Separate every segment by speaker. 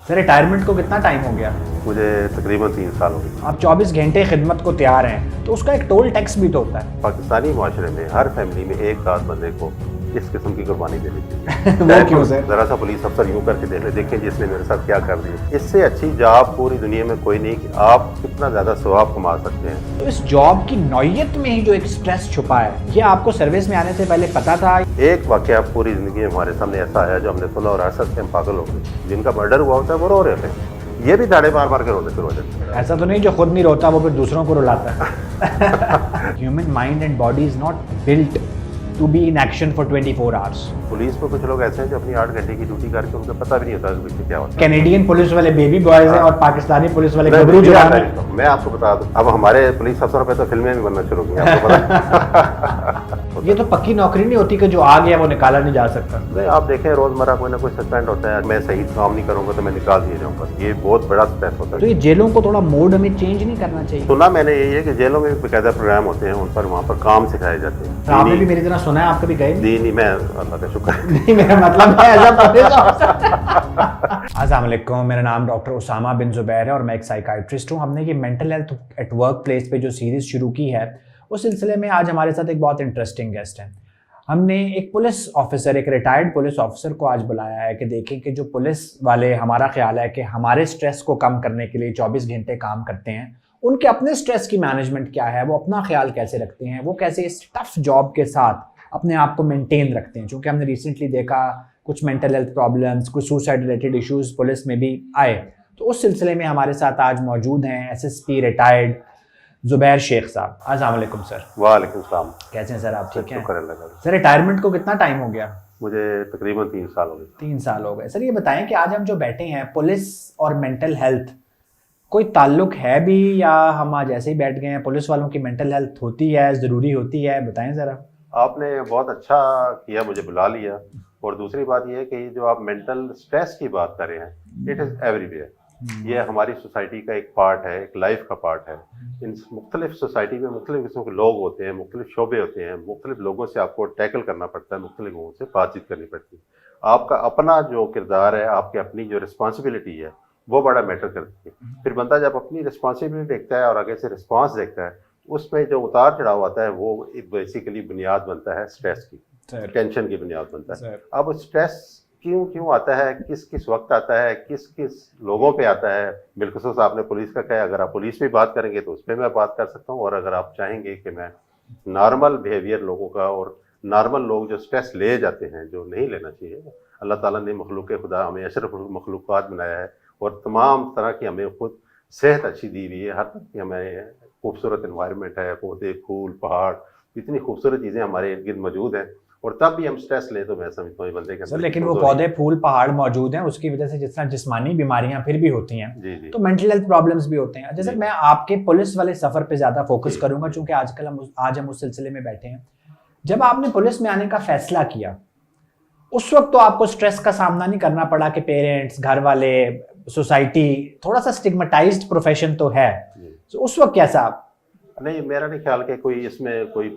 Speaker 1: Sir retirement को कितना time हो गया?
Speaker 2: मुझे तकरीबन 3 साल हो गए।
Speaker 1: आप 24 घंटे खिदमत को तैयार हैं तो उसका एक टोल टैक्स भी तो होता है।
Speaker 2: पाकिस्तानी माशरे में हर फैमिली में एक आध बंदे को इस किस्म की कुर्बानी देनी चाहिए।
Speaker 1: वो क्यों सर?
Speaker 2: जरा सा पुलिस अफसर यूं करके देखें जिसने मेरे साथ क्या कर दिया। इससे अच्छी जॉब पूरी दुनिया में कोई नहीं कि आप कितना ज़्यादा सवाब कमा सकते हैं।
Speaker 1: तो इस जॉब की नौयत में ही जो एक स्ट्रेस छुपा है, ये आपको सर्विस में आने से पहले पता था?
Speaker 2: एक वाकया पूरी ज़िंदगी में हमारे सामने ऐसा आया जो हमने सुना और असद से हम पागल हो गए। जिनका मर्डर हुआ होता है वो रो रहे थे, ये भी दाड़े मार मार के रोने शुरू हो जाते हैं।
Speaker 1: ऐसा तो नहीं जो खुद नहीं रोता वो फिर दूसरों को रुलाता है। Human mind and body is not built to be in action for 24 hours.
Speaker 2: Police में कुछ लोग ऐसे हैं जो अपनी 8 घंटे की ड्यूटी करके उनको पता भी नहीं होता कि पीछे क्या होता है।
Speaker 1: कैनेडियन पुलिस वाले बेबी बॉयज हैं और पाकिस्तानी पुलिस वाले गबरू जवान हैं।
Speaker 2: मैं आपको बता दूं, अब हमारे पुलिस अफसरों पे तो फिल्में भी बनना शुरू की हैं, आपको पता।
Speaker 1: ये तो पक्की नौकरी नहीं होती कि जो आ गया वो निकाला नहीं जा सकता।
Speaker 2: नहीं, आप देखें रोजमर्रा कोई ना कोई सस्पेंड होता है। मैं सही काम नहीं करूंगा तो मैं निकाल दिया जाऊंगा। ये बहुत बड़ा स्ट्रेस होता
Speaker 1: तो
Speaker 2: है।
Speaker 1: ये जेलों को थोड़ा मोड हमें चेंज नहीं करना चाहिए?
Speaker 2: सुना मैंने यही है कि जेलों में बाकायदा प्रोग्राम होते हैं, उन पर वहाँ पर काम सिखाए जाते हैं।
Speaker 1: आपने भी मेरी तरह सुना है, आप कभी गए?
Speaker 2: नहीं, मैं अल्लाह का शुक्र है।
Speaker 1: नहीं, मेरा मतलब है ऐसा तो नहीं। अस्सलाम वालेकुम, मेरा नाम डॉक्टर उसामा बिन जुबैर है और मैं एक साइकाइट्रिस्ट हूँ। हमने ये mental health at work place पे जो सीरीज़ शुरू की है, उस सिलसिले में आज हमारे साथ एक बहुत इंटरेस्टिंग गेस्ट है। हमने एक पुलिस ऑफिसर, एक रिटायर्ड पुलिस ऑफिसर को आज बुलाया है कि देखें कि जो पुलिस वाले, हमारा ख्याल है कि हमारे स्ट्रेस को कम करने के लिए 24 घंटे काम करते हैं, उनके अपने स्ट्रेस की मैनेजमेंट क्या है, वो अपना ख्याल कैसे रखते हैं, वो कैसे इस टफ जॉब के साथ अपने आप को मेंटेन रखते हैं। क्योंकि हमने रिसेंटली देखा कुछ मेंटल हेल्थ प्रॉब्लम्स, कुछ सुसाइड रिलेटेड इश्यूज पुलिस में भी आए। तो उस सिलसिले में हमारे साथ आज मौजूद हैं एसएसपी रिटायर्ड जुबैर शेख साहब। अस्सलाम वालेकुम सर।
Speaker 2: वालेकुम सलाम।
Speaker 1: कैसे हैं सर आप? ठीक हैं
Speaker 2: शुक्र अल्लाह का।
Speaker 1: सर। रिटायरमेंट को कितना टाइम हो गया?
Speaker 2: मुझे तकरीबन 3 साल हो गए।
Speaker 1: 3 साल हो गए। सर ये बताएं कि आज हम जो बैठे हैं, पुलिस और मेंटल हेल्थ कोई ताल्लुक है भी, या हम आज ऐसे ही बैठ गए हैं? पुलिस वालों की मेंटल हेल्थ होती है, ज़रूरी होती है? बताएं ज़रा।
Speaker 2: आपने बहुत अच्छा किया मुझे बुला लिया। और दूसरी बात यह है कि जो आप मेंटल स्ट्रेस की बात कर रहे हैं, इट इज़ एवरीवेयर। ये हमारी सोसाइटी का एक पार्ट है, एक लाइफ का पार्ट है। इन मुख्तलिफ सोसाइटी में मुख्तलिफ किस्म के लोग होते हैं, मुख्तलिफ शोबे होते हैं, मुख्तलिफ लोगों से आपको टैकल करना पड़ता है, मुख्तलिफ लोगों से बातचीत करनी पड़ती है। आपका अपना जो किरदार है, आपकी अपनी जो रिस्पॉन्सिबिलिटी है, वो बड़ा मैटर करती है। फिर बंदा जब अपनी रिस्पॉन्सिबिलिटी देखता है और आगे से रिस्पॉन्स देखता है, उसमें जो उतार चढ़ाव आता है वो बेसिकली बुनियाद बनता है स्ट्रेस की, टेंशन की बुनियाद बनता है। अब स्ट्रेस क्यों आता है, किस किस वक्त आता है, किस किस लोगों पे आता है। बिलखुसूस आपने पुलिस का कहा, अगर आप पुलिस पे बात करेंगे तो उस पर मैं बात कर सकता हूँ। और अगर आप चाहेंगे कि मैं नॉर्मल बिहेवियर लोगों का, और नॉर्मल लोग जो स्ट्रेस ले जाते हैं, जो नहीं लेना चाहिए। अल्लाह ताला ने मखलूक खुदा हमें अशरफ मखलूक़ात बनाया है और तमाम तरह की हमें खुद सेहत अच्छी दी हुई है। हर तरह की हमें खूबसूरत इन्वायरमेंट है, पौधे, फूल, पहाड़, इतनी खूबसूरत चीज़ें हमारे इर्द गिर्द मौजूद हैं। और तब भी हम स्ट्रेस लें तो मैं समझता हूँ बंदे के।
Speaker 1: लेकिन वो पौधे, फूल, पहाड़ मौजूद हैं, उसकी वजह से जिस तरह जिस्मानी बीमारियां फिर भी होती हैं,
Speaker 2: जी।
Speaker 1: तो मेंटल हेल्थ प्रॉब्लम्स भी होते हैं। जैसे मैं आपके पुलिस वाले सफर पे ज्यादा फोकस करूंगा, क्योंकि आज हम उस सिलसिले में बैठे हैं। जब आपने पुलिस में आने का फैसला किया, उस वक्त तो आपको स्ट्रेस का सामना नहीं करना पड़ा कि पेरेंट्स, घर वाले, सोसाइटी, थोड़ा सा स्टिग्मेटाइज्ड प्रोफेशन तो है। तो उस वक्त कैसा?
Speaker 2: नहीं, मेरा नहीं ख्याल कि कोई इसमें कोई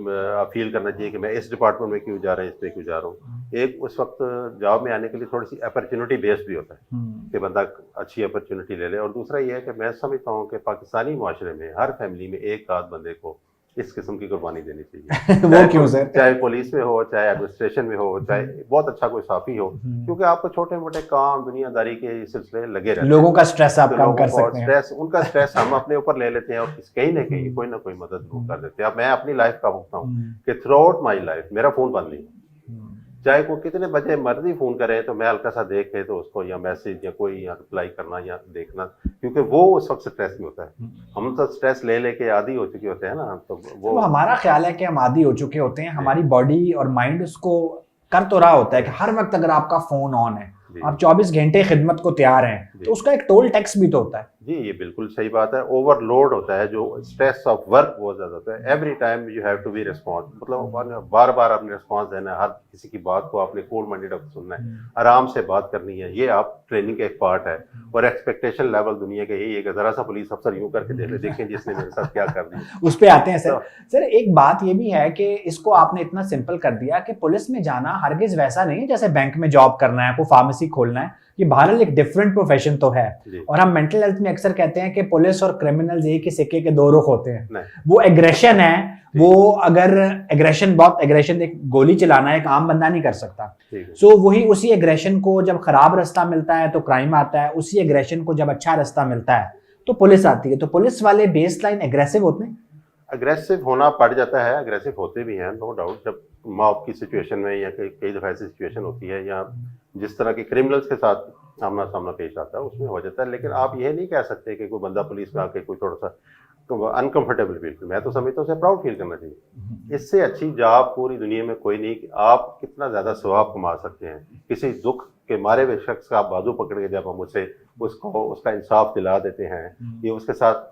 Speaker 2: फील करना चाहिए कि मैं इस डिपार्टमेंट में क्यों जा रहा हूँ, इस पे क्यों जा रहा हूँ। एक उस वक्त जॉब में आने के लिए थोड़ी सी अपॉर्चुनिटी बेस्ड भी होता है कि बंदा अच्छी अपॉर्चुनिटी ले ले। और दूसरा ये है कि मैं समझता हूँ कि पाकिस्तानी माशरे में हर फैमिली में एक आध बंदे को इस किस्म की कुर्बानी देनी चाहिए।
Speaker 1: वो क्यों सर?
Speaker 2: चाहे पुलिस में हो, चाहे एडमिनिस्ट्रेशन में हो, चाहे बहुत अच्छा कोई साफी हो, क्योंकि आपको छोटे मोटे काम दुनियादारी के सिलसिले लगे रहते हैं।
Speaker 1: लोगों का स्ट्रेस आप कम कर सकते हैं।
Speaker 2: स्ट्रेस, उनका स्ट्रेस हम अपने ऊपर ले लेते हैं और कहीं ना कहीं कोई ना कोई मदद कर देते हैं। अब मैं अपनी लाइफ का भुगता हूँ कि थ्रू आउट माई लाइफ मेरा फोन बंद नहीं, चाहे कोई कितने बजे मर्जी फोन करे तो मैं हल्का सा देख के तो उसको या मैसेज या कोई या रिप्लाई करना या देखना, क्योंकि वो उस वक्त स्ट्रेस में होता है। हम तो स्ट्रेस ले लेके आदी हो चुके होते हैं ना, तो वो
Speaker 1: हमारा ख्याल है कि हम आदी हो चुके होते हैं। हमारी बॉडी और माइंड उसको कर तो रहा होता है कि हर वक्त अगर आपका फोन ऑन है, आप 24 घंटे खिदमत को तैयार हैं, तो उसका एक टोल टैक्स भी तो होता है।
Speaker 2: जी, ये बिल्कुल सही बात है। ओवरलोड होता है, जो स्ट्रेस ऑफ वर्क बहुत ज्यादा होता है। Every time you have to be response, मतलब बार बार आपने रिस्पॉन्स देना है, हर किसी की बात को आपने कूल माइंडेड होकर सुनना है, आराम से बात करनी है। ये आप ट्रेनिंग का एक पार्ट है। और एक्सपेक्टेशन लेवल दुनिया का यही है कि जरा सा पुलिस अफसर यूं करके देखें जिसने मेरे साथ क्या कर दिया।
Speaker 1: उस पे आते हैं सर। सर एक बात ये भी है कि इसको आपने इतना सिंपल कर दिया कि पुलिस में जाना हरगिज वैसा नहीं है जैसे बैंक में जॉब करना है, कोई फार्मेसी खोलना है। कि बहरहाल एक डिफरेंट प्रोफेशन तो है।
Speaker 2: जी।
Speaker 1: और हम मेंटल हेल्थ में अक्सर कहते हैं कि पुलिस और क्रिमिनल्स एक ही सिक्के के दो रुख होते हैं।
Speaker 2: नहीं।
Speaker 1: वो एग्रेशन है, वो अगर एग्रेशन एक गोली चलाना एक आम बंदा नहीं कर सकता। सो वही उसी एग्रेशन को जब खराब रास्ता मिलता है तो क्राइम आता है, उसी एग्रेशन को जब अच्छा रास्ता मिलता है तो पुलिस आती है। तो पुलिस वाले बेस लाइन एग्रेसिव होते हैं?
Speaker 2: अग्रेसिव होना पड़ जाता है, अग्रेसिव होते भी हैं, नो डाउट। जब मॉब की सिचुएशन में या कई दफ़ा ऐसी सिचुएशन होती है या जिस तरह के क्रिमिनल्स के साथ आमना सामना पेश आता है उसमें हो जाता है। लेकिन आप ये नहीं कह सकते कि कोई बंदा पुलिस में आके कोई थोड़ा सा अनकंफर्टेबल फील करे। मैं तो समझता हूँ उसे प्राउड फील करना चाहिए। इससे अच्छी जॉब पूरी दुनिया में कोई नहीं कि आप कितना ज़्यादा सवाब कमा सकते हैं। किसी दुख के मारे हुए शख्स का आप बाजू पकड़ के जब हम उसे उसका इंसाफ दिला देते हैं या उसके साथ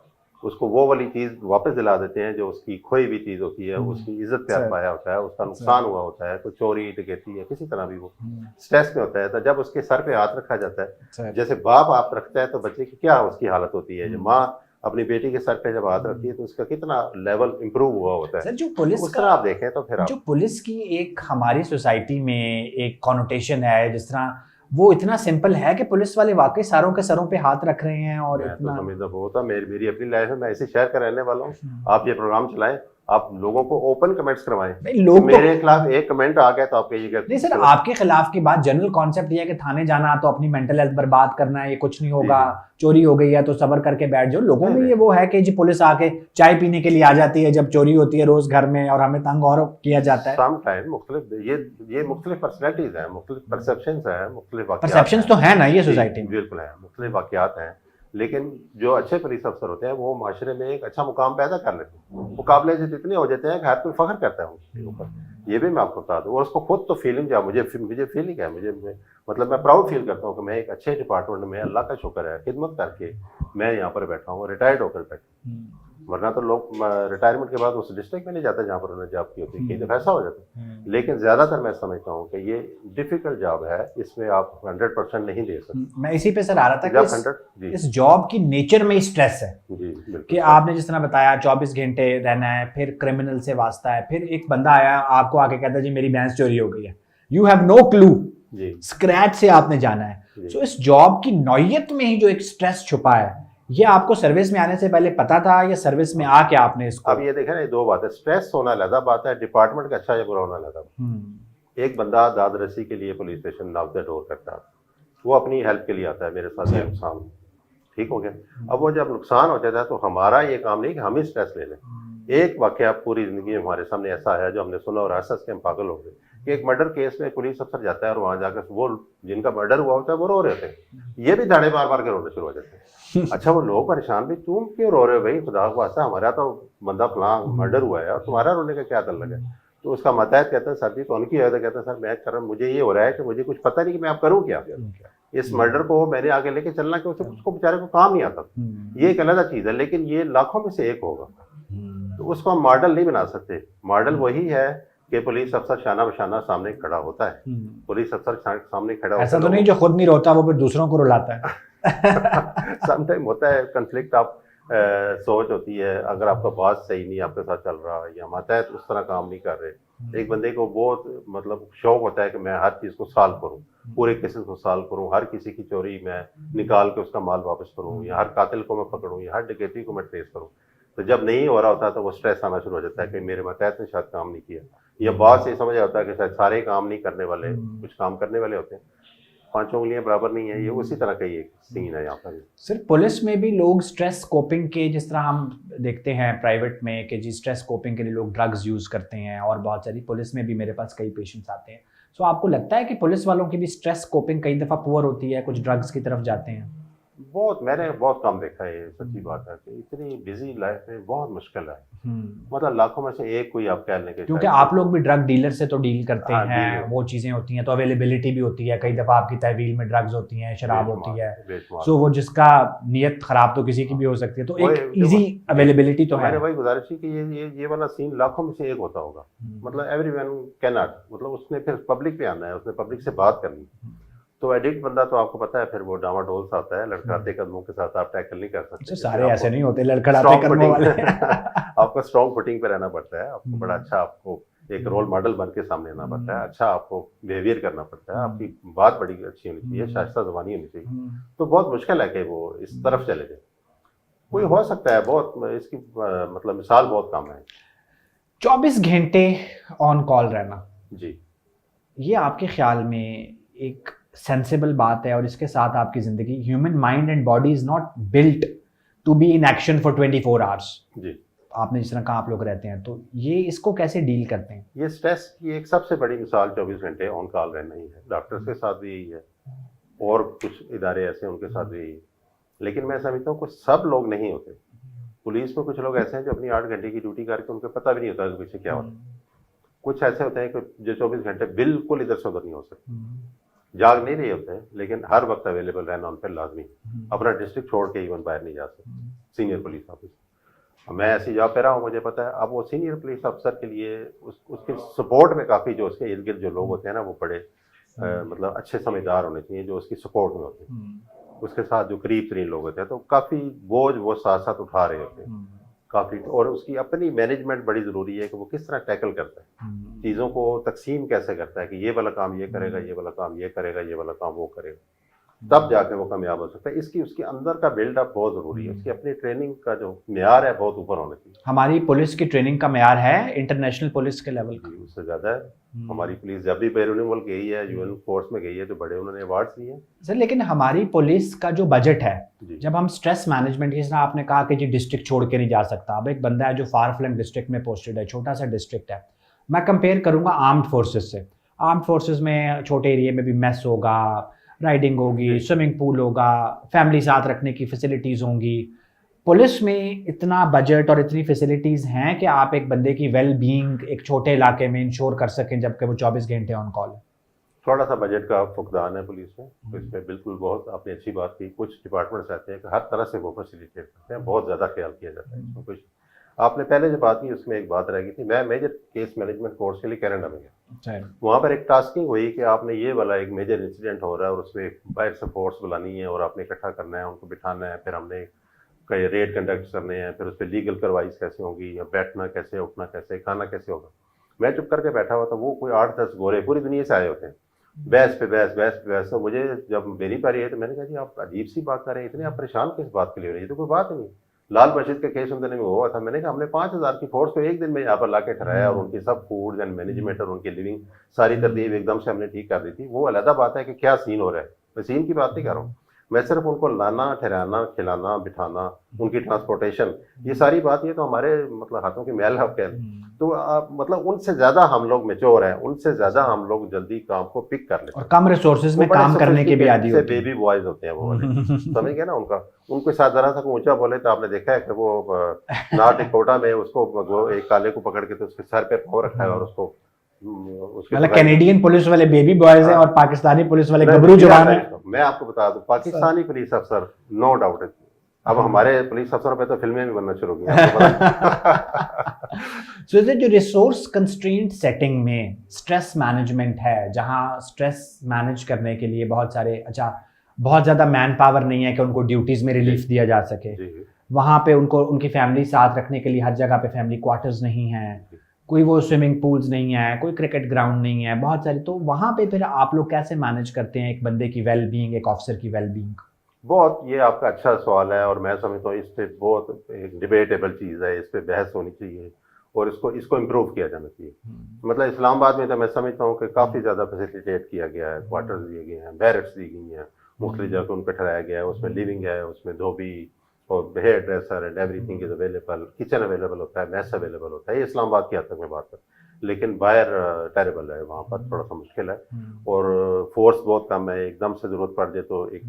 Speaker 2: उसको वो वाली चीज़ वापस दिला देते हैं जो उसकी खोई हुई चीज़ होती है, उसकी इज्जत पे पाया होता है, उसका नुकसान हुआ होता है, कोई चोरी डकैती है किसी तरह भी वो स्ट्रेस में होता है, तो जब उसके सर पे हाथ रखा जाता है, जैसे बाप आप रखता है तो बच्चे की क्या उसकी हालत होती है, जब माँ अपनी बेटी के सर पे जब हाथ रखती है तो उसका कितना लेवल इंप्रूव हुआ होता है।
Speaker 1: सर जो पुलिस
Speaker 2: उस तरह आप देखें तो फिर
Speaker 1: जो पुलिस की एक हमारी सोसाइटी में एक कॉनोटेशन है, जिस तरह वो इतना सिंपल है कि पुलिस वाले वाकई सारों के सरों पे हाथ रख रहे हैं। और
Speaker 2: इतना तो समझता बहुत मेरी अपनी लाइफ है, मैं इसी शहर का रहने वाला हूँ। आप ये प्रोग्राम चलाएं, आप लोगों को ओपन कमेंट्स करवाएं। लोग मेरे खिलाफ एक कमेंट आ गया तो आप कहिएगा
Speaker 1: नहीं सर, आपके खिलाफ की बात जनरल कॉन्सेप्ट ये है कि थाने जाना तो अपनी मेंटल हेल्थ बर्बाद करना है, ये कुछ नहीं होगा, चोरी हो गई है तो सब्र करके बैठ जाओ। लोगों में ये वो है कि जी पुलिस आके चाय पीने के लिए आ जाती है जब चोरी होती है रोज घर में और हमें तंग और किया जाता है।
Speaker 2: सम टाइम मुख्तलिफ ये मुख्तलिफ पर्सनैलिटीज हैं, मुख्तलिफ परसेप्शंस हैं, मुख्तलिफ
Speaker 1: परसेप्शंस तो है ना ये सोसाइटी में,
Speaker 2: बिल्कुल है, मुख्तलिफ वाकयात हैं। लेकिन जो अच्छे पुलिस अफसर होते हैं वो माशरे में एक अच्छा मुकाम पैदा कर लेते हैं, मुकाबले से इतने हो जाते हैं कि हर कोई फख्र करता है उसके ऊपर। ये भी मैं आपको बता दूँ, और उसको खुद तो फीलिंग जो मुझे फीलिंग है, मतलब मैं प्राउड फील करता हूँ कि मैं एक अच्छे डिपार्टमेंट में, अल्लाह का शुक्र है, खिदमत करके मैं यहाँ पर बैठा हूँ, रिटायर्ड होकर बैठा। वरना तो लोग रिटायरमेंट के बाद उस डिस्ट्रिक्ट में नहीं जाते जहाँ पर उन्होंने जॉब की होती है, कहीं तो ऐसा हो जाता है। लेकिन ज़्यादातर मैं समझता हूँ कि ये डिफिकल्ट जॉब है, इसमें आप 100% नहीं दे सकते।
Speaker 1: मैं इसी पे सर आ रहा था कि इस जॉब की नेचर में स्ट्रेस है जी, कि आपने जिस तरह बताया 24 घंटे रहना है, फिर क्रिमिनल से वास्ता है, फिर एक बंदा आया आपको आके कहता है जी मेरी भैंस चोरी हो गई है, you have no clue, scratch से आपने जाना है। सो इस जॉब की नौयत में ही जो एक स्ट्रेस छुपा है, ये आपको सर्विस में आने से पहले पता था या सर्विस में आके आपने इसको?
Speaker 2: अब ये देखें ना, दो बात है, स्ट्रेस होना अलग बात है, डिपार्टमेंट का अच्छा या बुरा होना अलग। एक बंदा दाद रसी के लिए police station knock the door करता है, वो अपनी हेल्प के लिए आता है, मेरे साथ नुकसान ठीक हो गया। अब वो जब नुकसान हो जाता है तो हमारा ये काम नहीं कि हम ही स्ट्रेस ले लें। एक वाकया पूरी जिंदगी में हमारे सामने ऐसा है जो हमने सुना और हंस के हम पागल हो गए कि एक मर्डर केस में पुलिस अफसर जाता है और वहाँ जाकर वो जिनका मर्डर हुआ होता है वो रो रहे होते हैं, ये भी दाड़े मार मार के रोने शुरू हो जाते हैं। अच्छा, वो लोग परेशान भी, तुम क्यों रो रहे हो भाई, खुदा को वास्ता हमारा तो बंदा फलां मर्डर हुआ है और तुम्हारा रोने का क्या तल्लुक है? तो उसका मतहत कहता है सर जी, तो उनकी है, कहता है सर मैं कर रहा हूँ, मुझे ये हो रहा है कि मुझे कुछ पता नहीं कि मैं आप करूँ क्या। इस मर्डर को मैंने आगे लेके चलना कि उसको बेचारे को काम नहीं आता, ये एक अलग चीज़ है, लेकिन ये लाखों में से एक होगा। तो उसको हम मॉडल नहीं बना सकते। मॉडल वही है कि पुलिस अफसर शाना बशाना सामने खड़ा होता है, पुलिस अफसर सामने खड़ा होता है,
Speaker 1: ऐसा तो नहीं जो खुद नहीं रोता वो फिर दूसरों को रुलाता है।
Speaker 2: समटाइम होता है कंफ्लिक्ट, आप सोच होती है, अगर आपका बॉस सही नहीं आपके साथ चल रहा या मातहत उस तरह काम नहीं कर रहे, एक बंदे को बहुत मतलब शौक होता है कि मैं हर चीज़ को सॉल्व करूं, पूरे केसेस को सॉल्व करूं, हर किसी की चोरी मैं निकाल के उसका माल वापस करूं, या हर कातिल को मैं पकड़ूं, या हर डकैती को मैं ट्रेस करूं। तो जब नहीं हो रहा होता तो वो स्ट्रेस आना शुरू हो जाता है कि मेरे मातहत ने शायद काम नहीं किया, या बॉस ये समझ आता है कि शायद सारे काम नहीं करने वाले, कुछ काम करने वाले होते हैं, पांचों उंगलियां बराबर नहीं है। ये उसी तरह का ये सीन है यहाँ पर।
Speaker 1: सिर्फ पुलिस में भी लोग स्ट्रेस कोपिंग के, जिस तरह हम देखते हैं प्राइवेट में कि जी स्ट्रेस कोपिंग के लिए लोग ड्रग्स यूज़ करते हैं, और बहुत सारी पुलिस में भी मेरे पास कई पेशेंट्स आते हैं। सो आपको लगता है कि पुलिस वालों की भी स्ट्रेस कोपिंग कई दफ़ा पुअर होती है, कुछ ड्रग्स की तरफ जाते हैं?
Speaker 2: मैंने बहुत कम देखा है, सच्ची बात है कि इतनी बिजी लाइफ में बहुत मुश्किल है, मतलब लाखों में से एक कोई आप कह लें,
Speaker 1: क्योंकि आप लोग भी ड्रग डीलर से तो डील करते हैं, वो चीज़ें होती हैं तो अवेलेबिलिटी भी होती है, कई दफ़ा आपकी तहवील में ड्रग्स होती हैं, शराब होती है, सो वो जिसका नीयत ख़राब तो किसी की भी हो सकती है, तो एक इजी अवेलेबिलिटी तो है।
Speaker 2: मैंने वही गुजारिश की कि ये वाला सीन लाखों में से एक होता होगा, मतलब एवरीवन कैन नॉट, मतलब उसने फिर पब्लिक पे आना है, उसने पब्लिक से बात करनी। तो एडिक्ट बंदा तो आपको पता है फिर वो डामाडोल सा आता है, लड़खड़ाते कदमों के साथ आप टैकल नहीं कर सकते।
Speaker 1: सारे ऐसे नहीं होते लड़खड़ाते कदमों वाले।
Speaker 2: आपको स्ट्रॉन्ग फुटिंग पे रहना पड़ता है, आपको बड़ा अच्छा आपको एक रोल मॉडल बन के सामने आना पड़ता है, अच्छा आपको बिहेवियर करना पड़ता है, आपकी बात बड़ी अच्छी होनी चाहिए, शाइस्ता ज़ुबानी होनी चाहिए। तो बहुत मुश्किल है कि वो इस तरफ चले जाए। कोई हो सकता है, बहुत इसकी मतलब मिसाल बहुत कम है।
Speaker 1: 24 घंटे ऑन कॉल रहना,
Speaker 2: जी।
Speaker 1: ये आपके ख्याल में एक सेंसिबल बात है? और इसके साथ आपकी ज़िंदगी, human mind and body is not built to be in action for 24 hours.
Speaker 2: जी।
Speaker 1: आपने जिस तरह कहा आप लोग रहते हैं, तो ये इसको कैसे डील करते हैं?
Speaker 2: ये स्ट्रेस की एक सबसे बड़ी मिसाल 24 घंटे ऑन कॉल रहना ही है। डॉक्टर्स के साथ भी यही है और कुछ इदारे ऐसे हैं उनके साथ भी यही है। लेकिन मैं समझता हूँ कुछ सब लोग नहीं होते। पुलिस में कुछ लोग ऐसे हैं जो अपनी 8 घंटे की ड्यूटी करके उनको पता भी नहीं होता कि पीछे क्या हो रहा है। कुछ ऐसे होते हैं कि जो 24 घंटे बिल्कुल इधर से उधर नहीं हो सकते, जाग नहीं रहे होते हैं, लेकिन हर वक्त अवेलेबल रहना उन पर लाजमी है। अपना डिस्ट्रिक्ट छोड़ के इवन बाहर नहीं जा सकते। सीनियर पुलिस ऑफिसर, मैं ऐसी जॉब पे रहा हूँ, मुझे पता है। अब वो सीनियर पुलिस अफसर के लिए उसके सपोर्ट में काफ़ी जो उसके इर्द गिर्द जो लोग होते हैं ना, वो बड़े मतलब अच्छे समझदार होने चाहिए जो उसकी सपोर्ट में होते हैं। उसके साथ जो करीब तरीन लोग होते हैं, तो काफ़ी बोझ वो साथ साथ उठा रहे होते हैं काफ़ी। और उसकी अपनी मैनेजमेंट बड़ी ज़रूरी है कि वो किस तरह टैकल करता है, चीज़ों को तकसीम कैसे करता है कि ये वाला काम ये करेगा, ये वाला काम ये करेगा, ये वाला काम वो करेगा, तब जाके वो कामयाब हो सकता है। इसकी उसके अंदर का बिल्डअप बहुत ज़रूरी है। उसकी अपनी ट्रेनिंग का जो म्यार है बहुत ऊपर होना चाहिए।
Speaker 1: हमारी पुलिस की ट्रेनिंग का म्यार है इंटरनेशनल पुलिस के लेवल का?
Speaker 2: उससे ज़्यादा है। हमारी पुलिस जब भी बैरून मुल्क गई है, यूएन फोर्स में गई है, जो बड़े उन्होंने अवार्ड्स लिए हैं।
Speaker 1: सर, लेकिन हमारी पुलिस का जो बजट है,
Speaker 2: जी।
Speaker 1: जब हम स्ट्रेस मैनेजमेंट, जिस तरह आपने कहा कि जी डिस्ट्रिक्ट छोड़ के नहीं जा सकता, अब एक बंदा है जो फार फ्लंग डिस्ट्रिक्ट में पोस्टेड है, छोटा सा डिस्ट्रिक्ट है, मैं कंपेयर करूंगा आर्म्ड फोर्सेस से। आर्म्ड फोर्सेस में छोटे एरिया में भी मेस होगा, राइडिंग होगी, स्विमिंग पूल होगा, फैमिली साथ रखने की फैसिलिटीज़ होंगी। पुलिस में इतना बजट और इतनी फैसिलिटीज़ हैं कि आप एक बंदे की वेल बीइंग एक छोटे इलाके में इंश्योर कर सकें, जबकि वो 24 घंटे ऑन कॉल है।
Speaker 2: थोड़ा सा बजट का फुकदान है पुलिस में, तो इसमें बिल्कुल बहुत आपने अच्छी बात की। कुछ डिपार्टमेंट्स ऐसे हैं कि हर तरह से वो फैसिलिटेट करते हैं, बहुत ज़्यादा ख्याल किया जाता है इसमें। कुछ आपने पहले जो बात की उसमें एक बात रह गई थी। मैं मेजर केस मैनेजमेंट कोर्स के लिए कनाडा में गया। वहाँ पर एक टास्किंग हुई कि आपने ये वाला एक मेजर इंसिडेंट हो रहा है और उसमें बाहर से फोर्स बुलानी है और आपने इकट्ठा करना है, उनको बिठाना है, फिर हमने कई रेड कंडक्ट करने हैं, फिर उस पर लीगल कार्रवाइज कैसे होगी, या बैठना कैसे, उठना कैसे, खाना कैसे होगा। मैं चुप करके बैठा हुआ था, वो कोई 8-10 गोरे पूरी दुनिया से आए होते हैं, बहस पे बहस, बहस पे बहस। तो मुझे जब मेरी बारी है तो मैंने कहा जी आप अजीब सी बात कर रहे हैं, इतने आप परेशान किस बात के लिए हो रही है, तो कोई बात ही नहीं। लाल मस्जिद का केस उन दिनों में हुआ था। मैंने कहा हमने 5000 की फोर्स को एक दिन में यहाँ पर ला के ठहराया और उनकी सब फूड एंड मैनेजमेंट और उनकी लिविंग सारी तरतीब एकदम से हमने ठीक कर दी थी। वो अलग बात है कि क्या सीन हो रहा है, मैं सीन की बात नहीं कर रहा हूँ। मैं सिर्फ उनको लाना, ठहराना, खिलाना, बिठाना, उनकी ट्रांसपोर्टेशन, ये सारी बात, ये तो हमारे मतलब हाथों की मैल है कह लें। तो आप मतलब उनसे ज़्यादा हम लोग मैच्योर हैं, उनसे ज़्यादा हम लोग जल्दी काम को पिक कर लेते हैं
Speaker 1: और कम रिसोर्सेज में काम करने के भी आदी होते हैं।
Speaker 2: बेबी बॉयज होते हैं वो वाले, समझ गए ना उनका। उनको साथ जरा सा ऊंचा बोले तो आपने देखा है कि वो नॉर्थ डकोटा में उसको एक काले को पकड़ के तो उसके सर पे पाँव रखा है और उसको
Speaker 1: मतलब कैनेडियन पुलिस वाले बेबी बॉयज हैं और पाकिस्तानी पुलिस वाले गबरू जवान हैं।
Speaker 2: मैं आपको बता दूं, पाकिस्तानी पुलिस अफसर नो डाउट है, अब हमारे पुलिस अफसरों पे तो फिल्में भी बनना शुरू की
Speaker 1: सो जो रिसोर्स कंस्ट्रेंट सेटिंग में स्ट्रेस मैनेजमेंट है, जहां स्ट्रेस मैनेज करने के लिए बहुत सारे बहुत ज़्यादा मैन पावर नहीं है कि उनको ड्यूटीज़ में रिलीफ दिया जा सके, वहाँ पे उनको उनकी फैमिली साथ रखने के लिए हर जगह पे फैमिली क्वार्टर्स नहीं है, कोई वो स्विमिंग पूल्स नहीं है, कोई क्रिकेट ग्राउंड नहीं है, बहुत सारी। तो वहाँ पे फिर आप लोग कैसे मैनेज करते हैं एक बंदे की वेल बीइंग, एक ऑफिसर की वेल बीइंग?
Speaker 2: बहुत, ये आपका अच्छा सवाल है और मैं समझता हूँ इस पे बहुत एक डिबेटेबल चीज़ है, इस पे बहस होनी चाहिए और इसको इम्प्रूव किया जाना चाहिए। मतलब इस्लामाबाद में तो मैं समझता हूँ कि काफ़ी ज़्यादा फैसिलिटेट किया गया है, क्वार्टर्स दिए गए हैं, बैरक्स दी गई हैं, मुख्तलिफ जगह उन पर ठहराया गया है, उसमें लिविंग है, उसमें धोबी और hair dresser and everything is available, kitchen available होता है, मैस अवेलेबल होता है। ये इस्लामाबाद की हद तक मैं बात कर, लेकिन बाहर टेरेबल है, वहाँ पर थोड़ा सा मुश्किल है और फोर्स बहुत कम है, एकदम से ज़रूरत पड़ जाए तो एक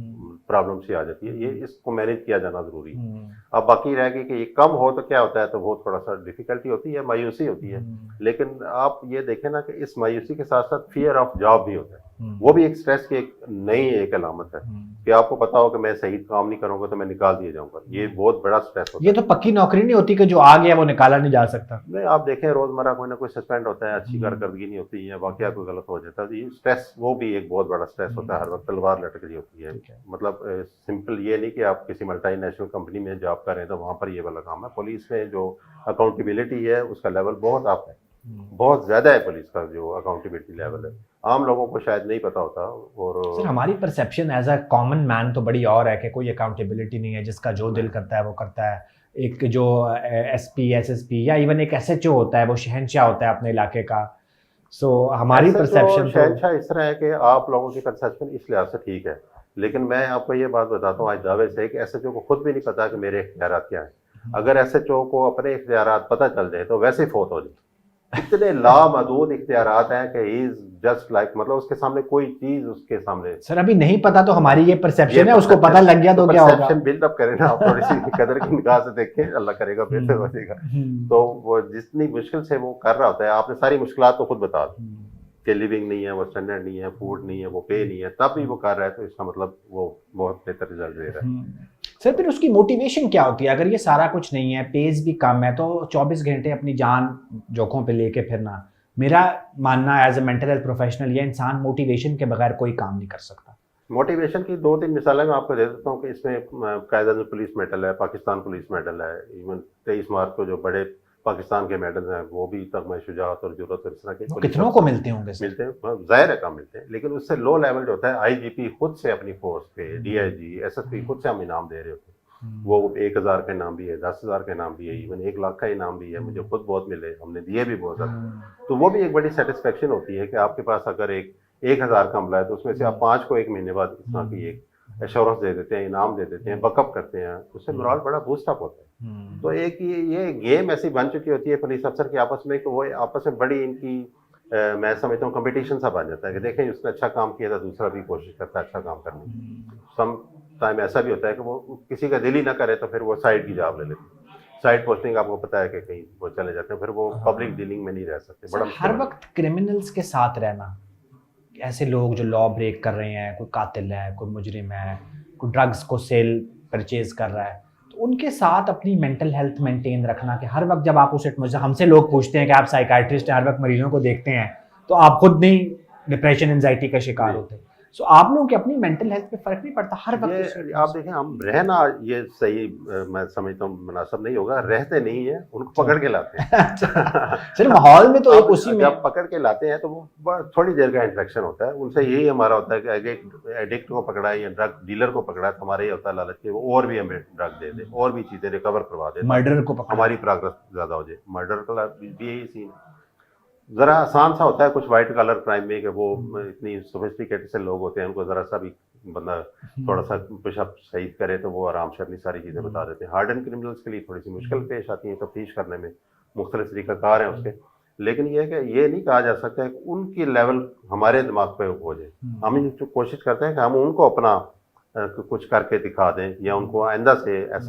Speaker 2: प्रॉब्लम सी आ जाती है। ये इसको मैनेज किया जाना ज़रूरी है। अब बाकी रह गई कि ये कम हो तो क्या होता है, तो वो थोड़ा सा डिफिकल्टी होती है, मायूसी होती है। लेकिन आप ये देखें ना कि इस मायूसी के साथ साथ फियर ऑफ जॉब भी होता है, वो भी एक स्ट्रेस की एक नई एक अलामत है कि आपको पता हो कि मैं सही काम नहीं करूंगा तो मैं निकाल दिया जाऊंगा। ये बहुत बड़ा स्ट्रेस होता है।
Speaker 1: ये तो पक्की नौकरी नहीं होती कि जो आ गया वो निकाला नहीं जा सकता।
Speaker 2: नहीं, आप देखें रोजमर्रा कोई ना कोई सस्पेंड होता है, अच्छी कारकर्दगी नहीं होती है, वाकया कोई गलत हो जाता है, ये स्ट्रेस वो भी एक बहुत बड़ा स्ट्रेस होता है, हर वक्त तलवार लटक रही होती है। मतलब सिंपल ये नहीं कि आप किसी मल्टीनेशनल कंपनी में जॉब कर रहे हैं तो वहाँ पर ये वाला काम है। पुलिस में जो अकाउंटेबिलिटी है उसका लेवल बहुत अप है, बहुत ज़्यादा है पुलिस का जो अकाउंटेबिलिटी लेवल है, आम लोगों को शायद नहीं पता होता। और
Speaker 1: सर हमारी perception as a common man तो बड़ी और है कि कोई अकाउंटेबिलिटी नहीं है, जिसका जो दिल करता है वो करता है। एक जो एसपी एसएसपी या इवन एक एसएचओ होता है वो शहंशाह होता है अपने इलाके का। सो हमारी
Speaker 2: ऐसे
Speaker 1: परसेप्शन
Speaker 2: तो
Speaker 1: तो
Speaker 2: शहंशाह इस तरह है कि आप लोगों की परसेप्शन इस लिहाज से ठीक है, लेकिन मैं आपको ये बात बताता हूँ आज दावे से कि एसएचओ को खुद भी नहीं पता कि मेरे इख्तियारात क्या हैं। अगर एसएचओ को अपने इख्तियारात पता चल जाए तो वैसे ही फौत हो जाए। इतने लामहदूद इख्तियारात हैं कि ही इज जस्ट लाइक, मतलब उसके सामने कोई चीज उसके सामने।
Speaker 1: सर अभी नहीं पता तो हमारी ये परसेप्शन है, उसको
Speaker 2: perception-
Speaker 1: पता लग गया तो क्या होगा।
Speaker 2: परसेप्शन बिल्डअप करें ना आप, थोड़ी सी कदर की निगाह से देखें, अल्लाह करेगा बेहतर हो जाएगा। तो वो जितनी मुश्किल से वो कर रहा होता है, आपने सारी मुश्किलात तो खुद बता दी कि लिविंग नहीं है, वो स्टैंडर्ड नहीं है, फूड नहीं है, वो पे नहीं है, तब भी वो कर रहा है, तो इसका मतलब वो बहुत बेहतर रिजल्ट दे रहा है।
Speaker 1: सर फिर उसकी मोटिवेशन क्या होती है अगर ये सारा कुछ नहीं है, पेज भी कम है, तो 24 घंटे अपनी जान जोखों पे लेके फिरना? मेरा मानना as a mental health professional, ये इंसान मोटिवेशन के बगैर कोई काम नहीं कर सकता।
Speaker 2: मोटिवेशन की 2-3 मिसालें मैं आपको दे देता हूँ कि इसमें कायदा पुलिस मेडल है, पाकिस्तान पुलिस मेडल है, इवन 23 मार्च को जो बड़े पाकिस्तान के मेडल हैं वो भी तक शुजाअत और जुर्रत और इस तरह के
Speaker 1: वो कितनों को मिलते होंगे सर?
Speaker 2: मिलते हैं, जाहिर है कम मिलते हैं, लेकिन उससे लो लेवल जो होता है आईजीपी खुद से अपनी फोर्स पे, डीआईजी एसएसपी खुद से हम इनाम दे रहे होते हैं। वो 1000 का इनाम भी है, 10,000 का इनाम भी है, इवन 1 लाख का इनाम भी है, मुझे खुद बहुत मिले, हमने दिए भी बहुत ज़्यादा। तो वो भी एक बड़ी सेटिस्फेक्शन होती है कि आपके पास अगर एक 1000 का अमला है तो उसमें से आप 5 को 1 महीने बाद इस तरह की एक एश्योरेंस दे देते हैं, इनाम दे देते हैं, बकअप करते हैं, उससे मोरल बड़ा बूस्ट अप होता है। तो एक ये गेम ऐसी बन चुकी होती है पुलिस अफसर की आपस में कि वो आपस में बड़ी इनकी मैं समझता हूँ कंपटीशन सा बन जाता है कि देखें उसने अच्छा काम किया था, दूसरा भी कोशिश करता है अच्छा काम करने की। सम टाइम ऐसा भी होता है कि वो किसी का दिल ही ना करे तो फिर वो साइड की जॉब ले लेते हैं। साइड पोस्टिंग आपको पता है कि कहीं वो चले जाते हैं, फिर वो पब्लिक डीलिंग में नहीं रह सकते। बड़ा
Speaker 1: हर वक्त क्रिमिनल्स के साथ रहना, ऐसे लोग जो लॉ ब्रेक कर रहे हैं, कोई कातिल है, कोई मुजरिम है, कोई ड्रग्स को सेल परचेज कर रहा है, तो उनके साथ अपनी मेंटल हेल्थ मेंटेन रखना कि हर वक्त जब आप उसे, हमसे लोग पूछते हैं कि आप साइकाइट्रिस्ट हैं, हर वक्त मरीजों को देखते हैं, तो आप खुद नहीं डिप्रेशन एंजाइटी का शिकार होते, सो आप लोगों की अपनी मेंटल हेल्थ पे फर्क नहीं पड़ता हर वक्त?
Speaker 2: ये आप देखें, हम रहना ये सही मैं समझता हूँ मुनासिब नहीं होगा, रहते नहीं है, उनको पकड़ के लाते हैं।
Speaker 1: सिर्फ माहौल में तो एक उसी में
Speaker 2: जब पकड़ के लाते हैं तो वो थोड़ी देर का इंटरेक्शन होता है उनसे, यही हमारा होता है कि एडिक्ट को पकड़ा है या ड्रग डीलर को पकड़ा है तो हमारा ये होता है लालच के वो और भी हमें ड्रग दे दे, और भी चीजें रिकवर करवा दे,
Speaker 1: मर्डर को पकड़ा,
Speaker 2: हमारी प्रोग्रेस ज्यादा हो जाए। मर्डर का भी यही सीन जरा आसान सा होता है कुछ वाइट कलर क्राइम में कि वो इतनी सोफिस्टिकेटेड से लोग होते हैं, उनको जरा सा भी बंदा थोड़ा सा पुशअप सही करे तो वो आराम से अपनी सारी चीज़ें बता देते हैं। हार्ड एंड क्रिमिनल्स के लिए थोड़ी सी मुश्किल पेश आती है तफ्तीश करने में, मुख्तलिफ तरीक़ाकार हैं उसके, लेकिन ये है कि ये नहीं कहा जा सकता है कि उनकी लेवल हमारे दिमाग पे हो जाए। हम जो कोशिश करते हैं कि हम उनको अपना कुछ करके दिखा दें या उनको आइंदा से ऐसा